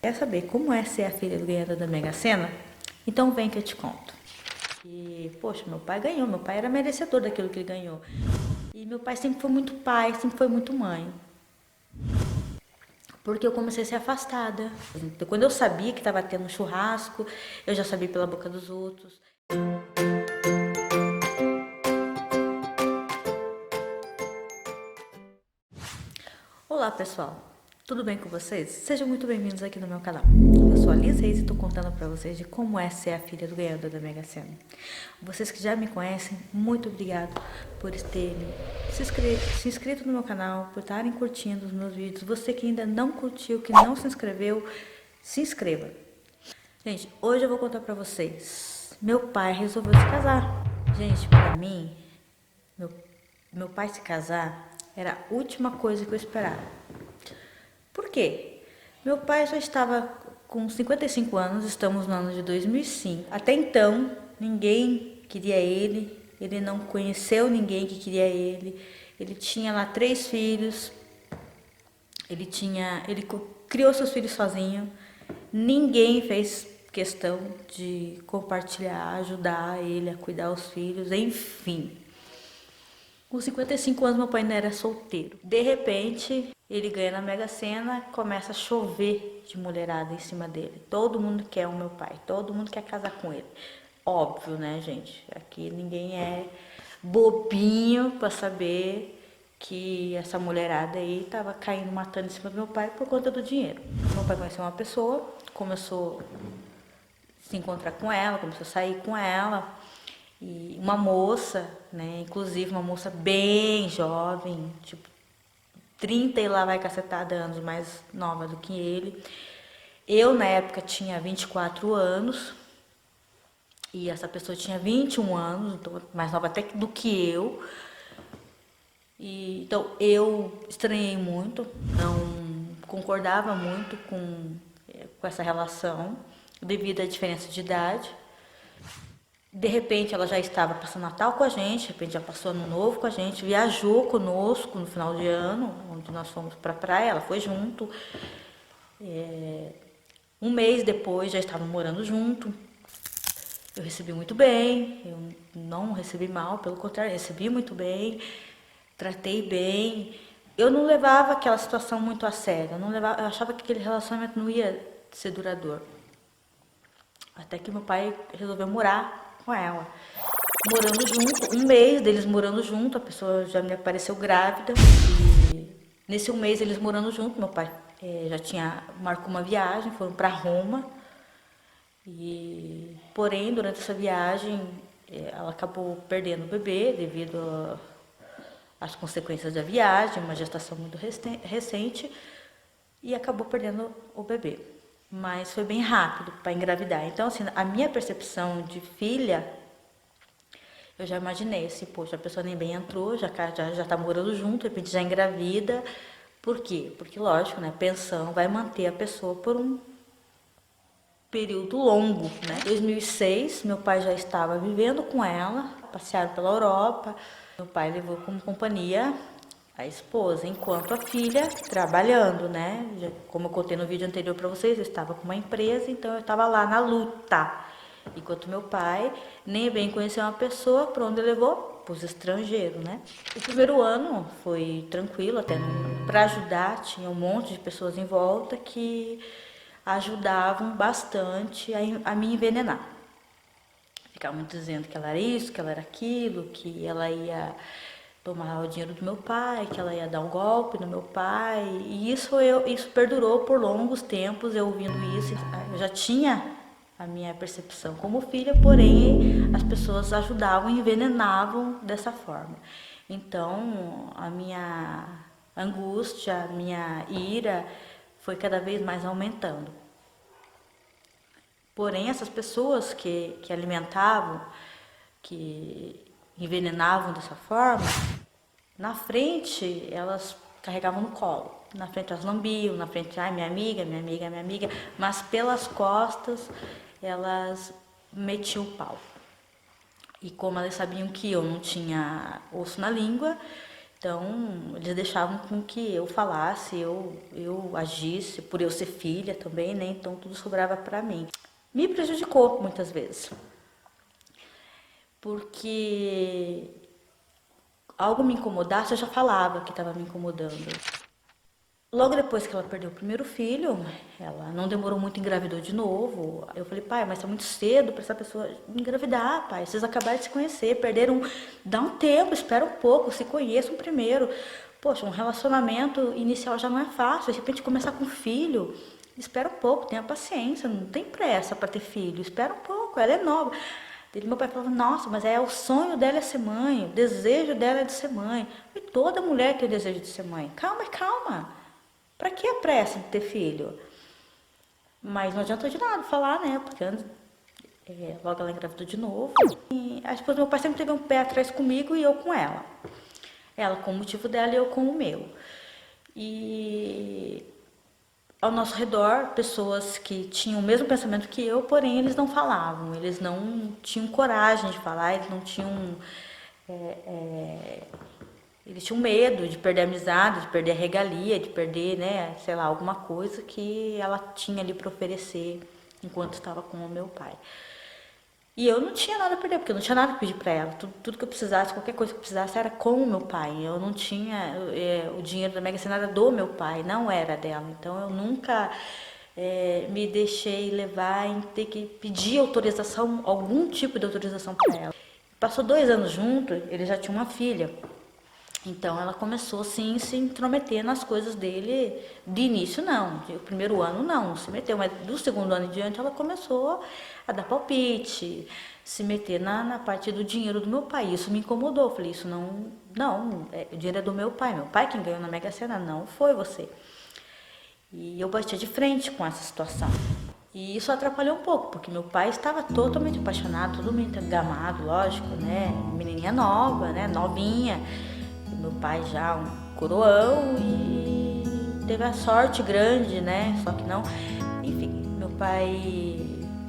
Quer saber como é ser a filha do ganhador da Mega Sena? Então vem que eu te conto. E, poxa, meu pai ganhou, meu pai era merecedor daquilo que ele ganhou. E meu pai sempre foi muito pai, sempre foi muito mãe. Porque eu comecei a ser afastada. Então, quando eu sabia que estava tendo um churrasco, eu já sabia pela boca dos outros. Olá pessoal, tudo bem com vocês? Sejam muito bem-vindos aqui no meu canal. Eu sou a Liz Reis e estou contando para vocês de como é ser a filha do ganhador da Mega Sena. Vocês que já me conhecem, muito obrigado por terem se inscrito no meu canal, por estarem curtindo os meus vídeos. Você que ainda não curtiu, que não se inscreveu, se inscreva. Gente, hoje eu vou contar para vocês. Meu pai resolveu se casar. Gente, para mim, meu pai se casar era a última coisa que eu esperava. Por quê? Meu pai já estava com 55 anos, estamos no ano de 2005. Até então, ninguém queria ele não conheceu ninguém que queria ele tinha lá 3 filhos, ele criou seus filhos sozinho, ninguém fez questão de compartilhar, ajudar ele a cuidar dos filhos, enfim. Com 55 anos, meu pai ainda era solteiro. De repente, ele ganha na Mega Sena, começa a chover de mulherada em cima dele. Todo mundo quer o meu pai, todo mundo quer casar com ele. Óbvio, né, gente? Aqui ninguém é bobinho para saber que essa mulherada aí tava caindo, matando em cima do meu pai por conta do dinheiro. Meu pai conheceu uma pessoa, começou a se encontrar com ela, começou a sair com ela. E uma moça, né, inclusive uma moça bem jovem, tipo 30 e lá vai cacetada anos mais nova do que ele. Eu na época tinha 24 anos e essa pessoa tinha 21 anos, então mais nova até do que eu. E, então eu estranhei muito, não concordava muito com essa relação devido à diferença de idade. De repente ela já estava passando Natal com a gente, de repente já passou Ano Novo com a gente, viajou conosco no final de ano, onde nós fomos para a praia, ela foi junto. Um mês depois já estavam morando junto. Eu recebi muito bem, eu não recebi mal, pelo contrário, recebi muito bem, tratei bem. Eu não levava aquela situação muito a sério, eu achava que aquele relacionamento não ia ser duradouro. Até que meu pai resolveu morar com ela. Morando junto, um mês deles morando junto, a pessoa já me apareceu grávida. E nesse um mês eles morando junto, meu pai marcou uma viagem, foram para Roma. E porém, durante essa viagem, ela acabou perdendo o bebê devido às consequências da viagem, uma gestação muito recente, e acabou perdendo o bebê. Mas foi bem rápido para engravidar. Então, assim, a minha percepção de filha, eu já imaginei assim, poxa, a pessoa nem bem entrou, já tá morando junto, de repente já engravida. Por quê? Porque, lógico, né, pensão vai manter a pessoa por um período longo, né? Em 2006, meu pai já estava vivendo com ela, passearam pela Europa. Meu pai levou como companhia a esposa, enquanto a filha trabalhando, né? Como eu contei no vídeo anterior para vocês, eu estava com uma empresa, então eu estava lá na luta. Enquanto meu pai nem bem conheceu uma pessoa, para onde levou? Para os estrangeiros, né? O primeiro ano foi tranquilo, até para ajudar, tinha um monte de pessoas em volta que ajudavam bastante a me envenenar. Ficavam dizendo que ela era isso, que ela era aquilo, que ela ia tomar o dinheiro do meu pai, que ela ia dar um golpe no meu pai. E isso perdurou por longos tempos, eu ouvindo isso. Eu já tinha a minha percepção como filha, porém as pessoas ajudavam e envenenavam dessa forma. Então a minha angústia, a minha ira foi cada vez mais aumentando. Porém, essas pessoas que alimentavam, que envenenavam dessa forma, na frente elas carregavam no colo. Na frente elas lambiam, na frente, ai, minha amiga, minha amiga, minha amiga. Mas pelas costas elas metiam o pau. E como elas sabiam que eu não tinha osso na língua, Então, eles deixavam com que eu falasse, eu agisse, por eu ser filha também, né? Então, tudo sobrava para mim. Me prejudicou muitas vezes, porque algo me incomodasse, eu já falava que estava me incomodando. Logo depois que ela perdeu o primeiro filho, ela não demorou muito, engravidou de novo. Eu falei, pai, mas tá muito cedo para essa pessoa engravidar, pai. Vocês acabaram de se conhecer, perderam. Dá um tempo, espera um pouco, se conheçam primeiro. Poxa, um relacionamento inicial já não é fácil. De repente começar com filho, espera um pouco, tenha paciência, não tem pressa para ter filho, espera um pouco, ela é nova. Meu pai falava, nossa, mas o sonho dela é ser mãe, o desejo dela é de ser mãe. E toda mulher tem o desejo de ser mãe. Calma, calma. Pra que a pressa de ter filho? Mas não adiantou de nada falar, né? Porque logo ela engravidou de novo. E a esposa do meu pai sempre teve um pé atrás comigo e eu com ela. Ela com o motivo dela e eu com o meu. E ao nosso redor, pessoas que tinham o mesmo pensamento que eu, porém eles não falavam. Eles não tinham coragem de falar, eles não tinham... Eles tinham medo de perder a amizade, de perder a regalia, de perder, né, sei lá, alguma coisa que ela tinha ali para oferecer enquanto estava com o meu pai. E eu não tinha nada a perder, porque eu não tinha nada a pedir para ela. Tudo que eu precisasse, qualquer coisa que eu precisasse era com o meu pai. Eu não tinha o dinheiro da Mega Sena era do meu pai, não era dela. Então eu nunca me deixei levar em ter que pedir autorização, algum tipo de autorização para ela. Passou 2 anos junto, ele já tinha uma filha. Então ela começou sim se intrometer nas coisas dele. De início não, o primeiro ano não se meteu, mas do segundo ano em diante ela começou a dar palpite, se meter na parte do dinheiro do meu pai. Isso me incomodou, eu falei, isso não, o dinheiro é do meu pai quem ganhou na Mega Sena não foi você. E eu bati de frente com essa situação. E isso atrapalhou um pouco, porque meu pai estava totalmente apaixonado, totalmente gamado, lógico, né? Menininha nova, né? Novinha. Meu pai já um coroão e teve a sorte grande, né? Só que não. Enfim, meu pai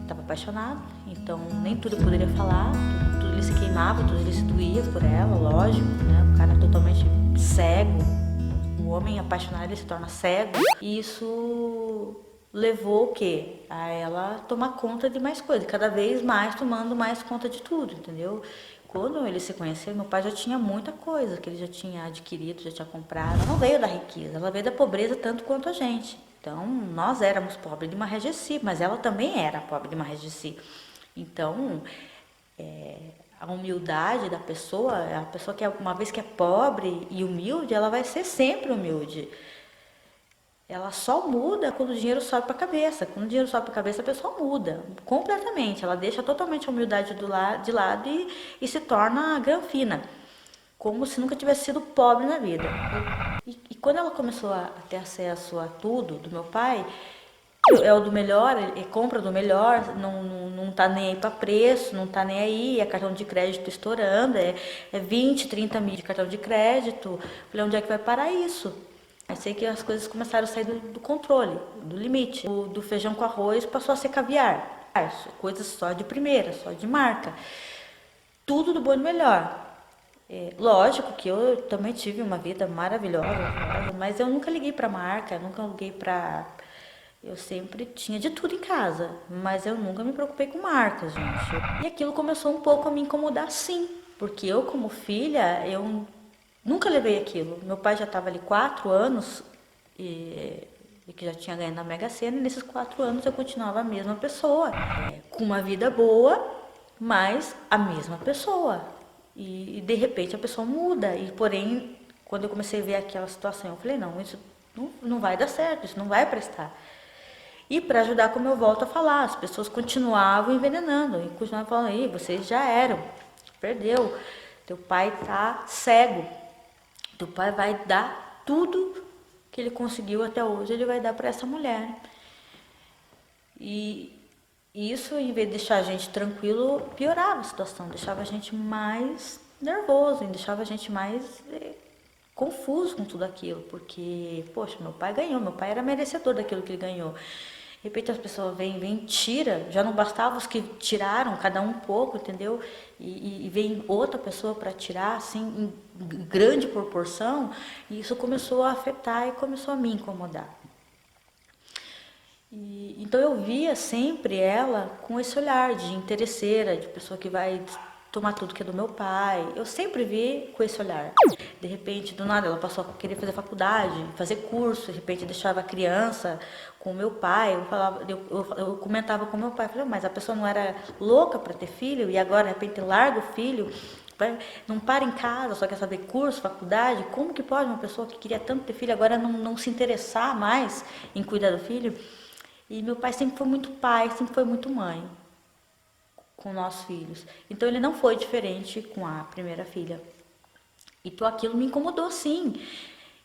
estava apaixonado, então nem tudo eu poderia falar, tudo ele se queimava, tudo ele se doía por ela, lógico, né? O cara totalmente cego, o homem apaixonado ele se torna cego. E isso levou o quê? A ela tomar conta de mais coisas, cada vez mais tomando mais conta de tudo, entendeu? Quando eles se conheceram, meu pai já tinha muita coisa que ele já tinha adquirido, já tinha comprado. Ela não veio da riqueza, ela veio da pobreza tanto quanto a gente. Então, nós éramos pobres de Marregeci, mas ela também era pobre de Marregeci. Então, a humildade da pessoa, a pessoa que uma vez que é pobre e humilde, ela vai ser sempre humilde. Ela só muda quando o dinheiro sobe para a cabeça. Quando o dinheiro sobe para a cabeça, a pessoa muda completamente. Ela deixa totalmente a humildade de lado e se torna granfina, como se nunca tivesse sido pobre na vida. E quando ela começou a ter acesso a tudo do meu pai, é o do melhor, ele compra do melhor, não tá nem aí para preço, não tá nem aí, é cartão de crédito estourando, é 20, 30 mil de cartão de crédito. Falei, onde é que vai parar isso? Aí sei que as coisas começaram a sair do controle, do limite. Do feijão com arroz passou a ser caviar. Coisas só de primeira, só de marca. Tudo do bom e do melhor. Lógico que eu também tive uma vida maravilhosa, mas eu nunca liguei para marca, nunca liguei para... Eu sempre tinha de tudo em casa, mas eu nunca me preocupei com marcas, gente. E aquilo começou um pouco a me incomodar, sim. Porque eu, como filha, eu nunca levei aquilo. Meu pai já estava ali 4 anos e que já tinha ganho na Mega Sena. E nesses 4 anos eu continuava a mesma pessoa, com uma vida boa, mas a mesma pessoa. E de repente a pessoa muda. E porém, quando eu comecei a ver aquela situação, eu falei, não, isso não vai dar certo, isso não vai prestar. E para ajudar, como eu volto a falar, as pessoas continuavam envenenando e continuavam falando, aí, vocês já eram, perdeu, teu pai tá cego. Teu pai vai dar tudo que ele conseguiu até hoje, ele vai dar para essa mulher. E isso, em vez de deixar a gente tranquilo, piorava a situação, deixava a gente mais nervoso, deixava a gente mais confuso com tudo aquilo, porque, poxa, meu pai ganhou, meu pai era merecedor daquilo que ele ganhou. De repente as pessoas vêm, tira, já não bastava os que tiraram, cada um pouco, entendeu? E vem outra pessoa para tirar, assim, em grande proporção, e isso começou a afetar e começou a me incomodar. Então eu via sempre ela com esse olhar de interesseira, de pessoa que vai tomar tudo que é do meu pai. Eu sempre vi com esse olhar. De repente, do nada, ela passou a querer fazer faculdade, fazer curso, de repente deixava a criança com o meu pai. Eu comentava com o meu pai, falei, mas a pessoa não era louca para ter filho e agora de repente larga o filho, não para em casa, só quer saber curso, faculdade. Como que pode uma pessoa que queria tanto ter filho agora não se interessar mais em cuidar do filho? E meu pai sempre foi muito pai, sempre foi muito mãe com nossos filhos. Então ele não foi diferente com a primeira filha. Então aquilo me incomodou, sim.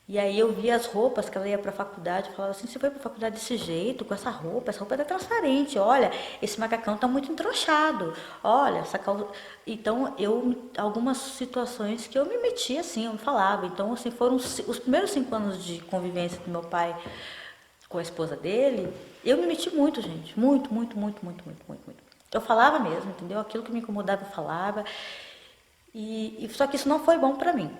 E aí eu via as roupas que ela ia para a faculdade, falava assim, você foi para a faculdade desse jeito, com essa roupa tá transparente, olha, esse macacão tá muito entrouxado, olha, essa calça... Então algumas situações que eu me metia assim, eu me falava. Então assim, foram os primeiros 5 anos de convivência do meu pai com a esposa dele, eu me meti muito, gente, muito. Eu falava mesmo, entendeu? Aquilo que me incomodava eu falava. Só que isso não foi bom pra mim,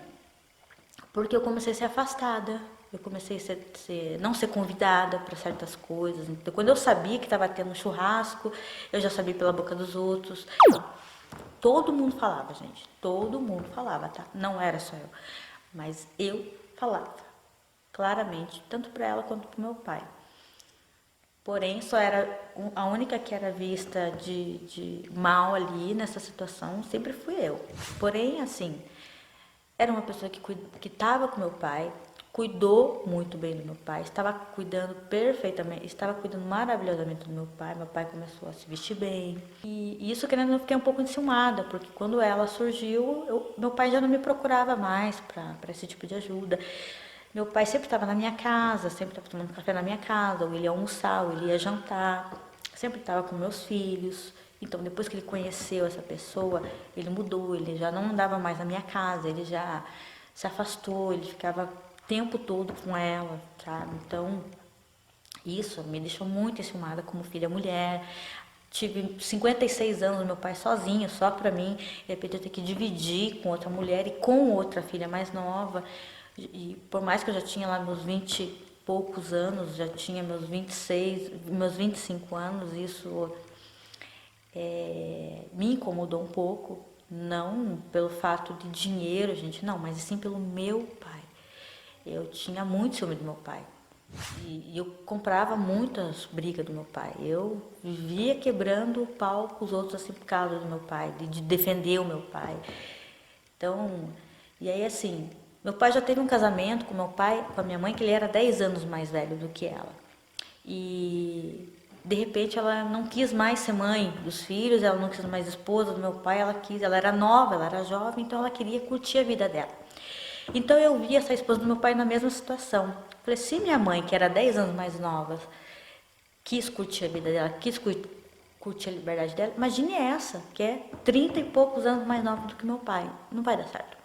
porque eu comecei a ser afastada, eu comecei a não ser convidada para certas coisas. Então, quando eu sabia que estava tendo um churrasco, eu já sabia pela boca dos outros. Todo mundo falava, gente, todo mundo falava, tá? Não era só eu, mas eu falava claramente, tanto para ela quanto para o meu pai. Porém, só era a única que era vista de mal ali nessa situação, sempre fui eu. Porém, assim, era uma pessoa que estava com meu pai, cuidou muito bem do meu pai, estava cuidando perfeitamente, estava cuidando maravilhosamente do meu pai. Meu pai começou a se vestir bem. E isso, querendo, eu fiquei um pouco enciumada, porque quando ela surgiu, meu pai já não me procurava mais para esse tipo de ajuda. Meu pai sempre estava na minha casa, sempre estava tomando café na minha casa, ou ele ia almoçar, ou ele ia jantar, sempre estava com meus filhos. Então, depois que ele conheceu essa pessoa, ele mudou, ele já não andava mais na minha casa, ele já se afastou, ele ficava o tempo todo com ela, sabe? Então, isso me deixou muito enciumada como filha mulher. Tive 56 anos, meu pai sozinho, só para mim. De repente eu ter que dividir com outra mulher e com outra filha mais nova. E por mais que eu já tinha lá meus 20 e poucos anos, já tinha meus 26, meus 25 anos, isso me incomodou um pouco. Não pelo fato de dinheiro, gente, não, mas sim pelo meu pai. Eu tinha muito ciúme do meu pai. E eu comprava muitas brigas do meu pai. Eu vivia quebrando o pau com os outros assim por causa do meu pai, de defender o meu pai. Então, e aí assim, meu pai já teve um casamento com meu pai, com a minha mãe, que ele era 10 anos mais velho do que ela. E de repente ela não quis mais ser mãe dos filhos, ela não quis mais esposa do meu pai, ela era nova, ela era jovem, então ela queria curtir a vida dela. Então eu vi essa esposa do meu pai na mesma situação. Falei, se minha mãe, que era 10 anos mais nova, quis curtir a vida dela, quis curtir a liberdade dela, imagine essa, que é 30 e poucos anos mais nova do que meu pai. Não vai dar certo.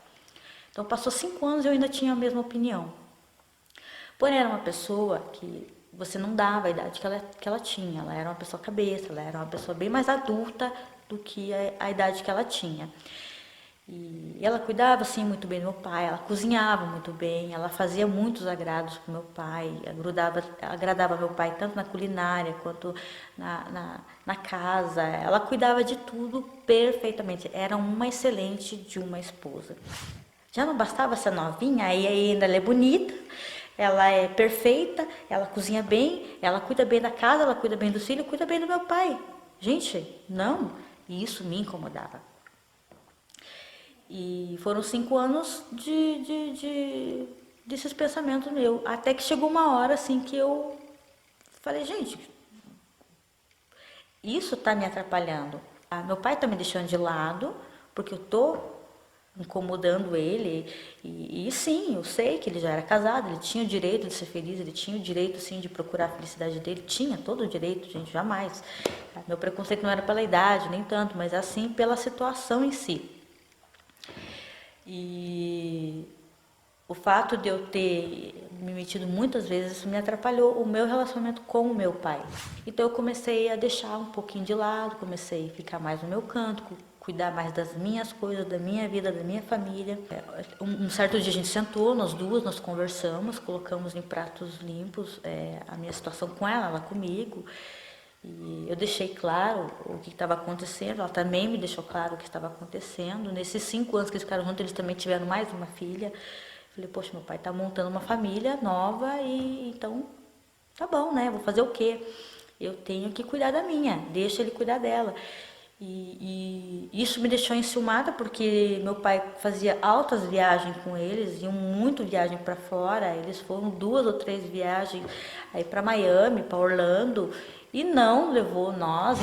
Então passou 5 anos e eu ainda tinha a mesma opinião. Porém, era uma pessoa que você não dava a idade que ela tinha. Ela era uma pessoa cabeça, ela era uma pessoa bem mais adulta do que a idade que ela tinha. E ela cuidava, assim, muito bem do meu pai, ela cozinhava muito bem, ela fazia muitos agrados para o meu pai, agradava meu pai tanto na culinária quanto na casa. Ela cuidava de tudo perfeitamente, era uma excelente de uma esposa. Já não bastava ser novinha, aí ainda ela é bonita, ela é perfeita, ela cozinha bem, ela cuida bem da casa, ela cuida bem dos filhos, cuida bem do meu pai. Gente, não, e isso me incomodava. E foram 5 anos desses pensamentos meus. Até que chegou uma hora assim que eu falei, gente, isso tá me atrapalhando. Meu pai tá me deixando de lado, porque eu tô incomodando ele. E sim, eu sei que ele já era casado, ele tinha o direito de ser feliz, ele tinha o direito sim de procurar a felicidade dele, tinha todo o direito, gente, jamais. Meu preconceito não era pela idade, nem tanto, mas assim pela situação em si. E o fato de eu ter me metido muitas vezes, isso me atrapalhou o meu relacionamento com o meu pai. Então eu comecei a deixar um pouquinho de lado, comecei a ficar mais no meu canto, cuidar mais das minhas coisas, da minha vida, da minha família. Um certo dia a gente sentou, nós duas, nós conversamos, colocamos em pratos limpos a minha situação com ela comigo. E eu deixei claro o que estava acontecendo, ela também me deixou claro o que estava acontecendo. Nesses 5 anos que eles ficaram juntos, eles também tiveram mais uma filha. Falei, poxa, meu pai está montando uma família nova e então tá bom, né? Vou fazer o quê? Eu tenho que cuidar da minha, deixa ele cuidar dela. E isso me deixou enciumada porque meu pai fazia altas viagens com eles, iam muito viagem para fora, eles foram 2 ou 3 viagens aí para Miami, para Orlando e não levou nós.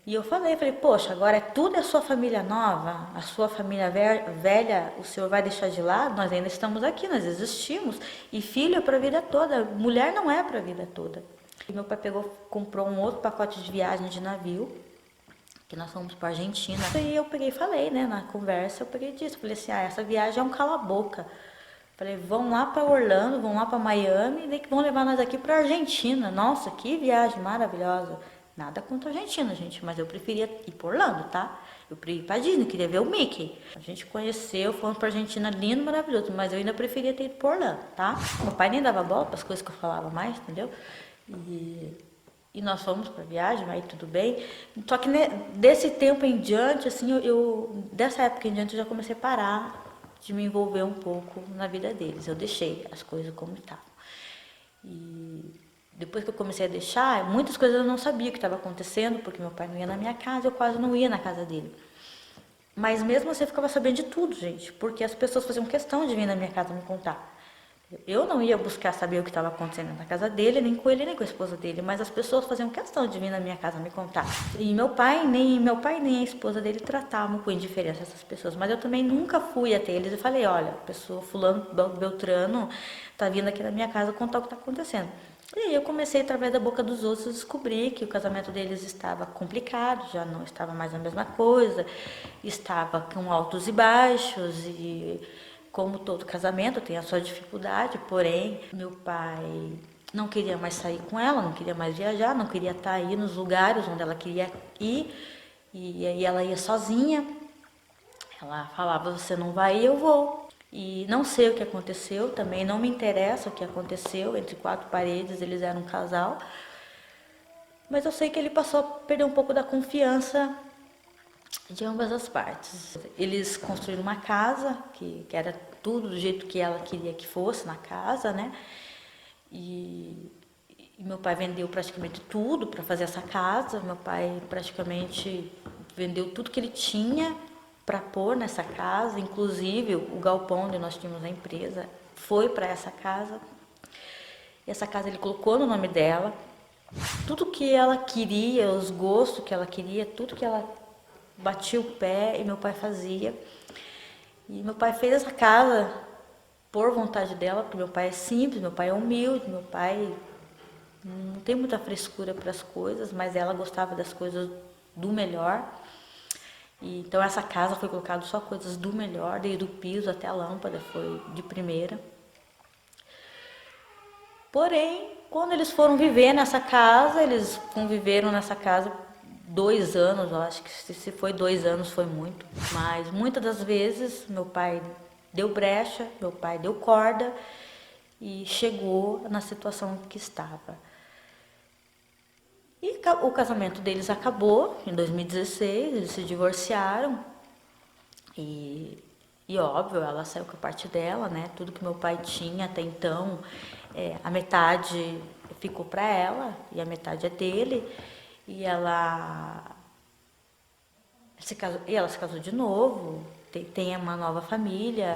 E eu falei, poxa, agora tudo é sua família nova, a sua família velha, o senhor vai deixar de lado? Nós ainda estamos aqui, nós existimos. E filho é para a vida toda, mulher não é para a vida toda. E meu pai comprou um outro pacote de viagem de navio, que nós fomos para a Argentina. E eu peguei e falei, né, na conversa, eu peguei disso. Falei assim, essa viagem é um cala-boca. Falei, vão lá para Orlando, vão lá para Miami, e daí que vão levar nós aqui para a Argentina. Nossa, que viagem maravilhosa. Nada contra a Argentina, gente, mas eu preferia ir para Orlando, tá? Eu preferia ir para Disney, queria ver o Mickey. A gente conheceu, fomos para a Argentina, lindo, maravilhoso, mas eu ainda preferia ter ido para Orlando, tá? Meu pai nem dava bola para as coisas que eu falava mais, entendeu? E nós fomos para a viagem, aí tudo bem. Só que desse tempo em diante, assim, dessa época em diante, eu já comecei a parar de me envolver um pouco na vida deles. Eu deixei as coisas como estavam. E depois que eu comecei a deixar, muitas coisas eu não sabia o que estava acontecendo, porque meu pai não ia na minha casa, eu quase não ia na casa dele. Mas mesmo assim eu ficava sabendo de tudo, gente, porque as pessoas faziam questão de vir na minha casa me contar. Eu não ia buscar saber o que estava acontecendo na casa dele, nem com ele, nem com a esposa dele, mas as pessoas faziam questão de vir na minha casa me contar. E meu pai nem a esposa dele tratavam com indiferença essas pessoas, mas eu também nunca fui até eles e falei, olha, a pessoa fulano, Beltrano, tá vindo aqui na minha casa contar o que está acontecendo. E aí eu comecei, através da boca dos outros, a descobrir que o casamento deles estava complicado, já não estava mais a mesma coisa, estava com altos e baixos e... Como todo casamento, tem a sua dificuldade, porém, meu pai não queria mais sair com ela, não queria mais viajar, não queria estar aí nos lugares onde ela queria ir, e aí ela ia sozinha. Ela falava, você não vai, eu vou. E não sei o que aconteceu, também não me interessa o que aconteceu, entre 4 paredes, eles eram um casal. Mas eu sei que ele passou a perder um pouco da confiança de ambas as partes. Eles construíram uma casa, que era tudo do jeito que ela queria que fosse na casa, né? E meu pai vendeu praticamente tudo para fazer essa casa. Meu pai praticamente vendeu tudo que ele tinha para pôr nessa casa, inclusive o galpão onde nós tínhamos a empresa foi para essa casa. E essa casa ele colocou no nome dela. Tudo que ela queria, os gostos que ela queria, tudo que ela batia o pé e meu pai fazia. E meu pai fez essa casa por vontade dela, porque meu pai é simples, meu pai é humilde, meu pai não tem muita frescura para as coisas, mas ela gostava das coisas do melhor. E, então essa casa foi colocada só coisas do melhor, desde o piso até a lâmpada, foi de primeira. Porém, quando eles foram viver nessa casa, eles conviveram nessa casa 2 anos, eu acho que se foi 2 anos foi muito, mas muitas das vezes meu pai deu brecha, meu pai deu corda e chegou na situação que estava. E o casamento deles acabou em 2016, eles se divorciaram e óbvio, ela saiu com a parte dela, né? Tudo que meu pai tinha até então, a metade ficou para ela e a metade é dele. E ela se casou de novo, tem uma nova família.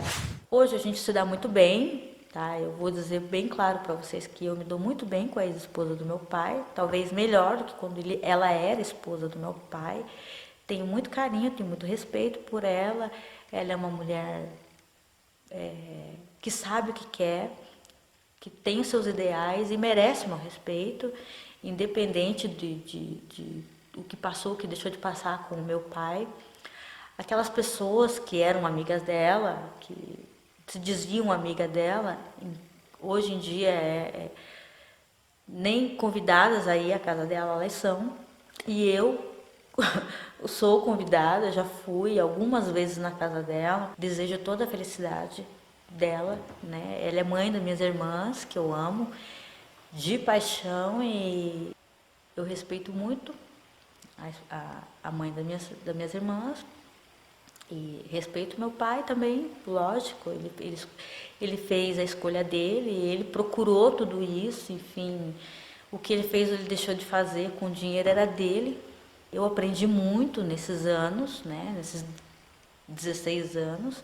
Hoje a gente se dá muito bem, tá? Eu vou dizer bem claro para vocês que eu me dou muito bem com a ex-esposa do meu pai, talvez melhor do que quando ela era esposa do meu pai. Tenho muito carinho, tenho muito respeito por ela. Ela é uma mulher que sabe o que quer, que tem os seus ideais e merece meu respeito, independente de o que passou, o que deixou de passar com o meu pai. Aquelas pessoas que eram amigas dela, que se diziam amiga dela, Hoje em dia nem convidadas aí à casa dela elas são, e eu sou convidada, já fui algumas vezes na casa dela, desejo toda a felicidade dela, né? Ela é mãe das minhas irmãs, que eu amo de paixão, e eu respeito muito a mãe das minhas irmãs, e respeito meu pai também, lógico, ele fez a escolha dele, ele procurou tudo isso, enfim, o que ele fez, ele deixou de fazer com o dinheiro era dele. Eu aprendi muito nesses anos, né, nesses 16 anos,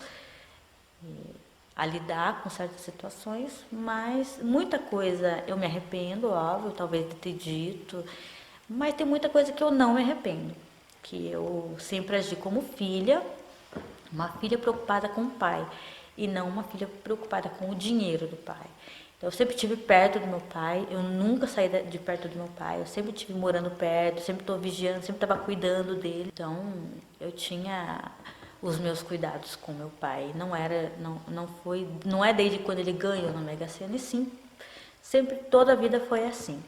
a lidar com certas situações, mas muita coisa eu me arrependo, óbvio, talvez de ter dito, mas tem muita coisa que eu não me arrependo, que eu sempre agi como filha, uma filha preocupada com o pai, e não uma filha preocupada com o dinheiro do pai. Então, eu sempre estive perto do meu pai, eu nunca saí de perto do meu pai, eu sempre estive morando perto, sempre estou vigiando, sempre estava cuidando dele. Então, eu tinha os meus cuidados com meu pai. Não é desde quando ele ganhou na Mega Sena, e sim, sempre, toda a vida foi assim.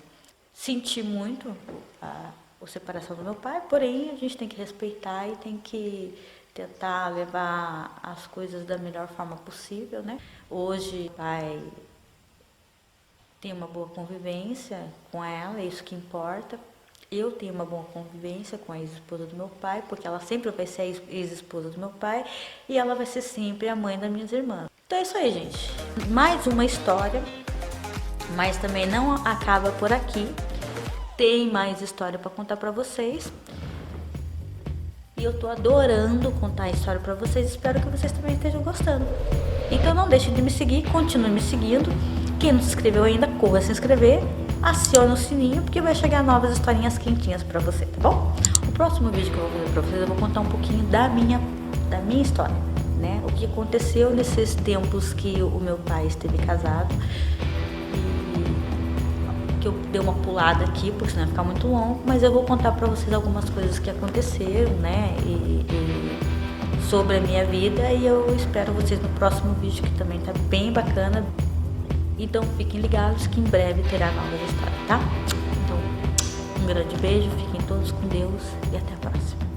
Senti muito a separação do meu pai, porém a gente tem que respeitar e tem que tentar levar as coisas da melhor forma possível, né? Hoje o pai tem uma boa convivência com ela, é isso que importa. Eu tenho uma boa convivência com a ex-esposa do meu pai, porque ela sempre vai ser a ex-esposa do meu pai e ela vai ser sempre a mãe das minhas irmãs. Então é isso aí, gente. Mais uma história, mas também não acaba por aqui. Tem mais história para contar para vocês. E eu tô adorando contar a história para vocês. Espero que vocês também estejam gostando. Então não deixem de me seguir, continue me seguindo. Quem não se inscreveu ainda, corra a se inscrever. Acione o sininho, porque vai chegar novas historinhas quentinhas para você, tá bom? O próximo vídeo que eu vou fazer para vocês, eu vou contar um pouquinho da minha história, né? O que aconteceu nesses tempos que o meu pai esteve casado. Que eu dei uma pulada aqui, porque senão vai ficar muito longo, mas eu vou contar pra vocês algumas coisas que aconteceram, né, e sobre a minha vida, e eu espero vocês no próximo vídeo, que também tá bem bacana. Então fiquem ligados que em breve terá novas histórias, tá? Então, um grande beijo, fiquem todos com Deus e até a próxima.